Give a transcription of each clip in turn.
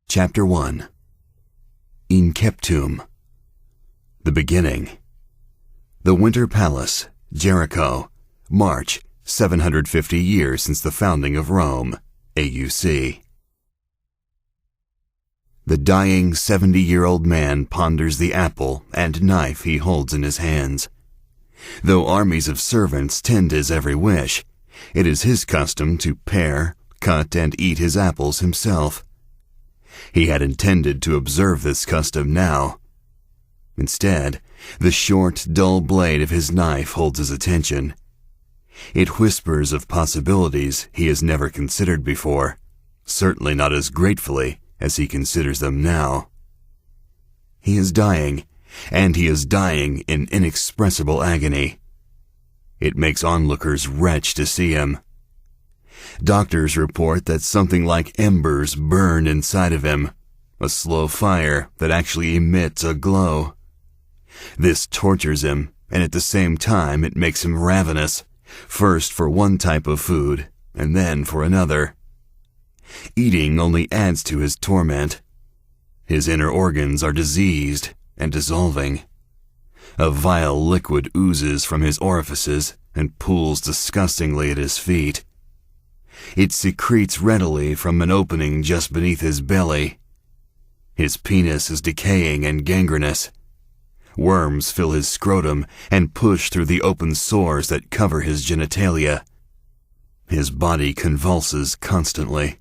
Chapter 1. Inceptum. The Beginning. The Winter Palace, Jericho, March, 750 years since the founding of Rome, AUC. The dying 70-year-old man ponders the apple and knife he holds in his hands. Though armies of servants tend his every wish, it is his custom to pare, cut, and eat his apples himself. He had intended to observe this custom now. Instead, the short, dull blade of his knife holds his attention. It whispers of possibilities he has never considered before, certainly not as gratefully as he considers them now. He is dying, and he is dying in inexpressible agony. It makes onlookers retch to see him. Doctors report that something like embers burn inside of him, a slow fire that actually emits a glow. This tortures him, and at the same time it makes him ravenous, first for one type of food, and then for another. Eating only adds to his torment. His inner organs are diseased and dissolving. A vile liquid oozes from his orifices and pools disgustingly at his feet. It secretes readily from an opening just beneath his belly. His penis is decaying and gangrenous. Worms fill his scrotum and push through the open sores that cover his genitalia. His body convulses constantly.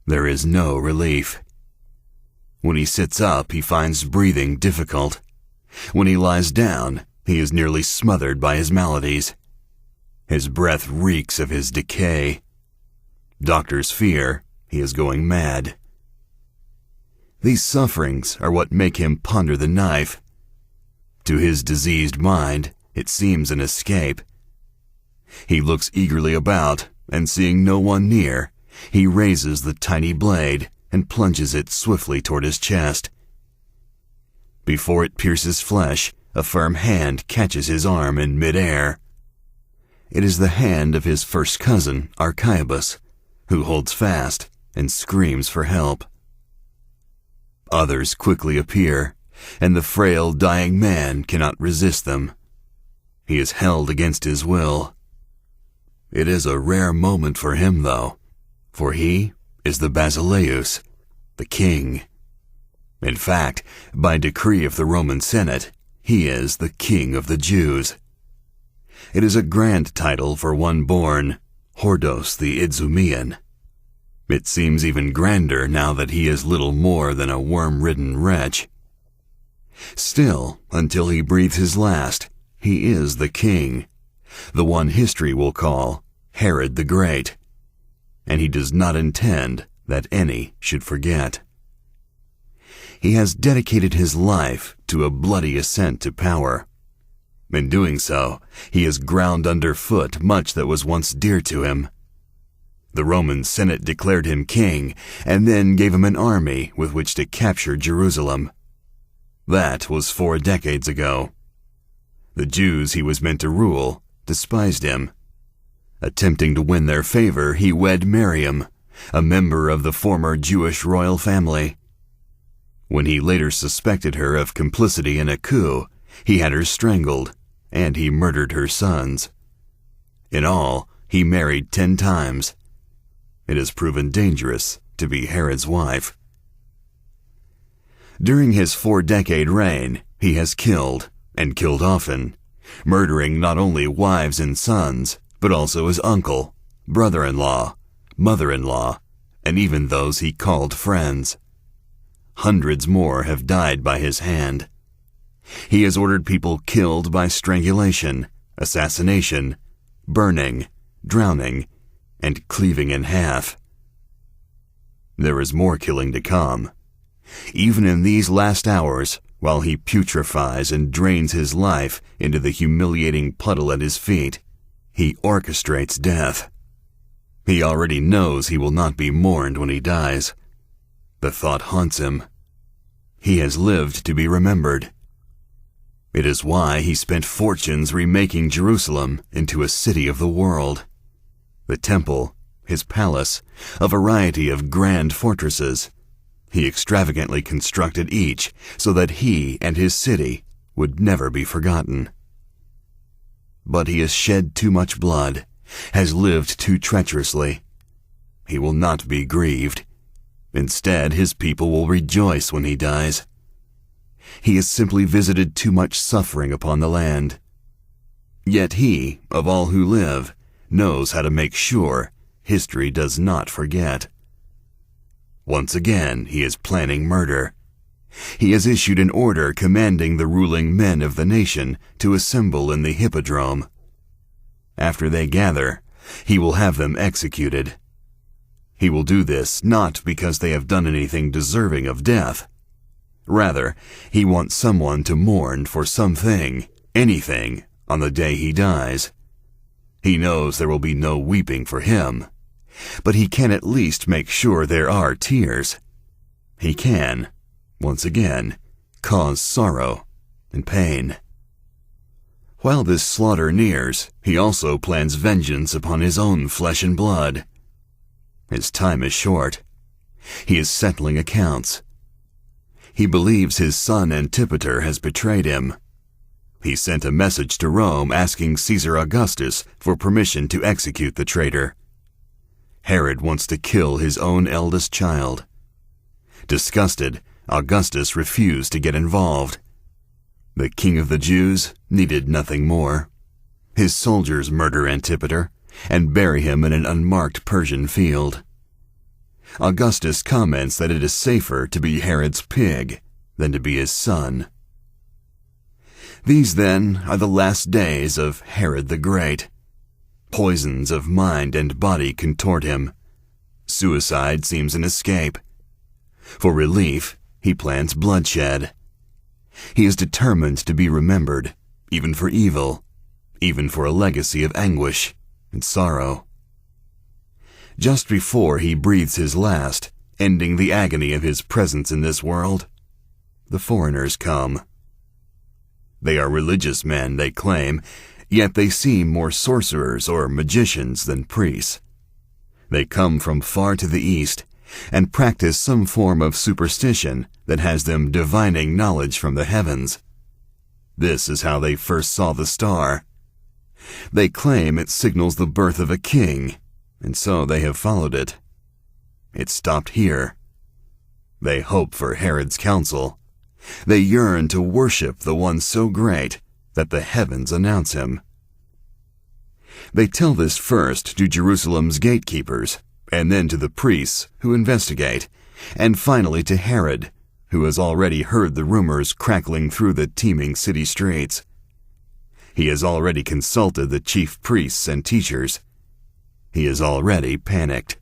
There is no relief. When he sits up, he finds breathing difficult. When he lies down, he is nearly smothered by his maladies. His breath reeks of his decay. Doctors fear he is going mad. These sufferings are what make him ponder the knife. To his diseased mind, it seems an escape. He looks eagerly about, and seeing no one near, he raises the tiny blade and plunges it swiftly toward his chest. Before it pierces flesh, a firm hand catches his arm in midair. It is the hand of his first cousin, Archiabus, who holds fast and screams for help. Others quickly appear, and the frail, dying man cannot resist them. He is held against his will. It is a rare moment for him, though, for he is the Basileus, the king. In fact, by decree of the Roman Senate, he is the king of the Jews. It is a grand title for one born, Hordos the Idzumian. It seems even grander now that he is little more than a worm-ridden wretch. Still, until he breathes his last, he is the king, the one history will call Herod the Great, and he does not intend that any should forget. He has dedicated his life to a bloody ascent to power. In doing so, he has ground underfoot much that was once dear to him. The Roman Senate declared him king, and then gave him an army with which to capture Jerusalem. That was 4 decades ago. The Jews he was meant to rule despised him. Attempting to win their favor, he wed Miriam, a member of the former Jewish royal family. When he later suspected her of complicity in a coup, he had her strangled, and he murdered her sons. In all, he married 10 times. It has proven dangerous to be Herod's wife. During his 4-decade reign, he has killed, and killed often, murdering not only wives and sons, but also his uncle, brother-in-law, mother-in-law, and even those he called friends. Hundreds more have died by his hand. He has ordered people killed by strangulation, assassination, burning, drowning, and cleaving in half. There is more killing to come. Even in these last hours, while he putrefies and drains his life into the humiliating puddle at his feet, he orchestrates death. He already knows he will not be mourned when he dies. The thought haunts him. He has lived to be remembered. It is why he spent fortunes remaking Jerusalem into a city of the world. The temple, his palace, a variety of grand fortresses. He extravagantly constructed each so that he and his city would never be forgotten. But he has shed too much blood, has lived too treacherously. He will not be grieved. Instead, his people will rejoice when he dies. He has simply visited too much suffering upon the land. Yet he, of all who live, knows how to make sure history does not forget. Once again, he is planning murder. He has issued an order commanding the ruling men of the nation to assemble in the hippodrome. After they gather, he will have them executed. He will do this not because they have done anything deserving of death. Rather, he wants someone to mourn for something, anything, on the day he dies. He knows there will be no weeping for him, but he can at least make sure there are tears. He can, once again, cause sorrow and pain. While this slaughter nears, he also plans vengeance upon his own flesh and blood. His time is short. He is settling accounts. He believes his son Antipater has betrayed him. He sent a message to Rome asking Caesar Augustus for permission to execute the traitor. Herod wants to kill his own eldest child. Disgusted, Augustus refused to get involved. The king of the Jews needed nothing more. His soldiers murder Antipater and bury him in an unmarked Persian field. Augustus comments that it is safer to be Herod's pig than to be his son. These, then, are the last days of Herod the Great. Poisons of mind and body contort him. Suicide seems an escape. For relief, he plans bloodshed. He is determined to be remembered, even for evil, even for a legacy of anguish and sorrow. Just before he breathes his last, ending the agony of his presence in this world, the foreigners come. They are religious men, they claim, yet they seem more sorcerers or magicians than priests. They come from far to the east and practice some form of superstition that has them divining knowledge from the heavens. This is how they first saw the star. They claim it signals the birth of a king, and so they have followed it. It stopped here. They hope for Herod's counsel. They yearn to worship the one so great that the heavens announce him. They tell this first to Jerusalem's gatekeepers, and then to the priests who investigate, and finally to Herod, who has already heard the rumors crackling through the teeming city streets. He has already consulted the chief priests and teachers. He is already panicked.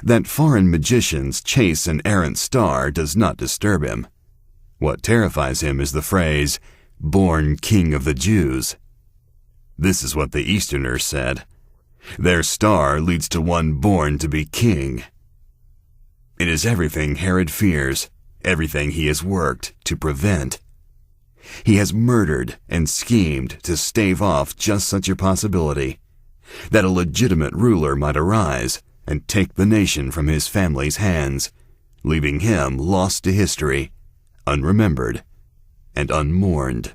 That foreign magicians chase an errant star does not disturb him. What terrifies him is the phrase, "born King of the Jews." This is what the Easterners said. Their star leads to one born to be king. It is everything Herod fears, everything he has worked to prevent. He has murdered and schemed to stave off just such a possibility, that a legitimate ruler might arise and take the nation from his family's hands, leaving him lost to history, unremembered and unmourned.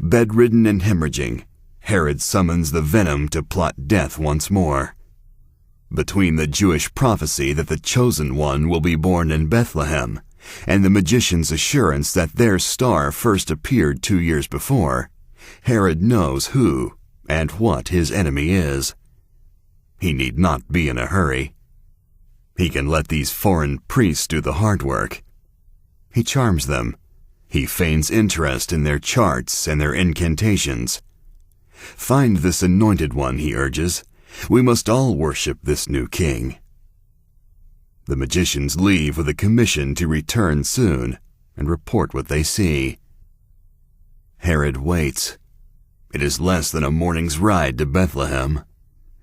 Bedridden and hemorrhaging, Herod summons the venom to plot death once more. Between the Jewish prophecy that the chosen one will be born in Bethlehem and the magician's assurance that their star first appeared 2 years before, Herod knows who and what his enemy is. He need not be in a hurry. He can let these foreign priests do the hard work. He charms them. He feigns interest in their charts and their incantations. Find this anointed one, he urges. We must all worship this new king. The magicians leave with a commission to return soon and report what they see. Herod waits. It is less than a morning's ride to Bethlehem.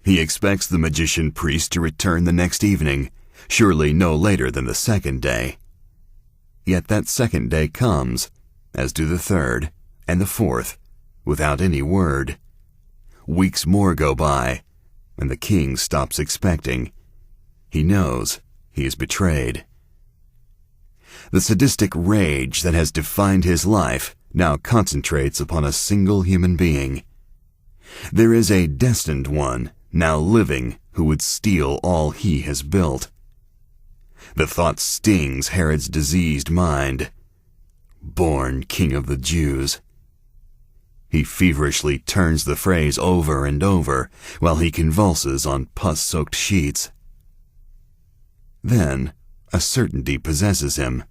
He expects the magician priest to return the next evening, surely no later than the second day. Yet that second day comes, as do the third and the fourth, without any word. Weeks more go by, and the king stops expecting. He knows he is betrayed. The sadistic rage that has defined his life now concentrates upon a single human being. There is a destined one now living who would steal all he has built. The thought stings Herod's diseased mind. Born King of the Jews. He feverishly turns the phrase over and over while he convulses on pus-soaked sheets. Then a certainty possesses him.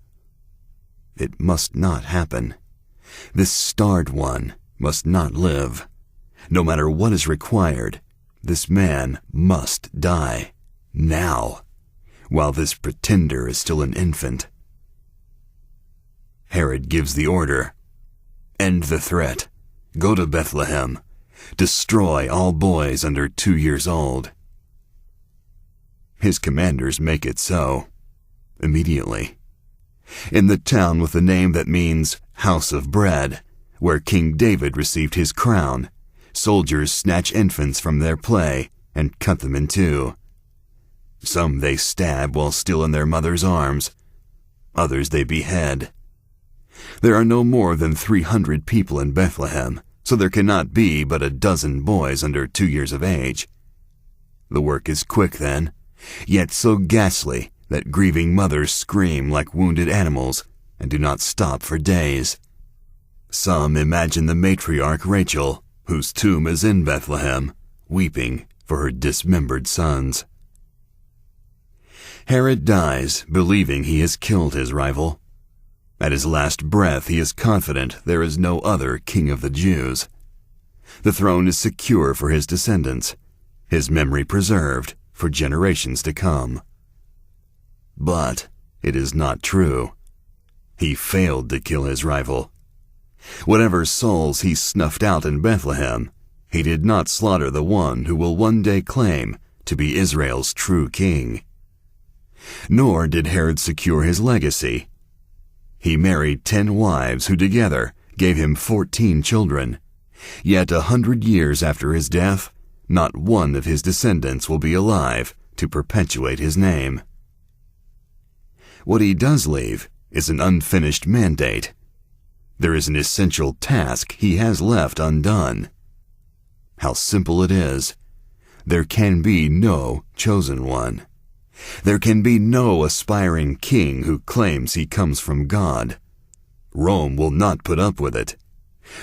It must not happen. This starred one must not live. No matter what is required, this man must die. Now, while this pretender is still an infant. Herod gives the order. End the threat. Go to Bethlehem. Destroy all boys under 2 years old. His commanders make it so. Immediately. In the town with the name that means House of Bread, where King David received his crown, soldiers snatch infants from their play and cut them in two. Some they stab while still in their mother's arms. Others they behead. There are no more than 300 people in Bethlehem, so there cannot be but a dozen boys under 2 years of age. The work is quick then, yet so ghastly that grieving mothers scream like wounded animals and do not stop for days. Some imagine the matriarch Rachel, whose tomb is in Bethlehem, weeping for her dismembered sons. Herod dies, believing he has killed his rival. At his last breath, he is confident there is no other king of the Jews. The throne is secure for his descendants, his memory preserved for generations to come. But it is not true. He failed to kill his rival. Whatever souls he snuffed out in Bethlehem, he did not slaughter the one who will one day claim to be Israel's true king. Nor did Herod secure his legacy. He married 10 wives who together gave him 14 children. Yet 100 years after his death, not one of his descendants will be alive to perpetuate his name. What he does leave is an unfinished mandate. There is an essential task he has left undone. How simple it is. There can be no chosen one. There can be no aspiring king who claims he comes from God. Rome will not put up with it,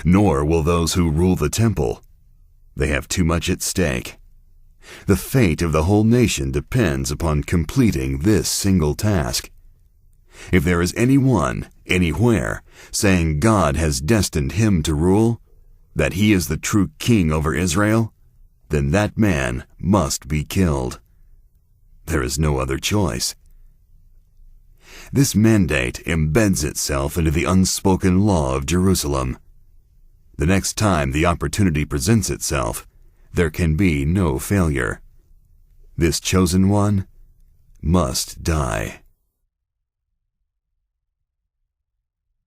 nor will those who rule the temple. They have too much at stake. The fate of the whole nation depends upon completing this single task. If there is anyone, anywhere, saying God has destined him to rule, that he is the true king over Israel, then that man must be killed. There is no other choice. This mandate embeds itself into the unspoken law of Jerusalem. The next time the opportunity presents itself, there can be no failure. This chosen one must die.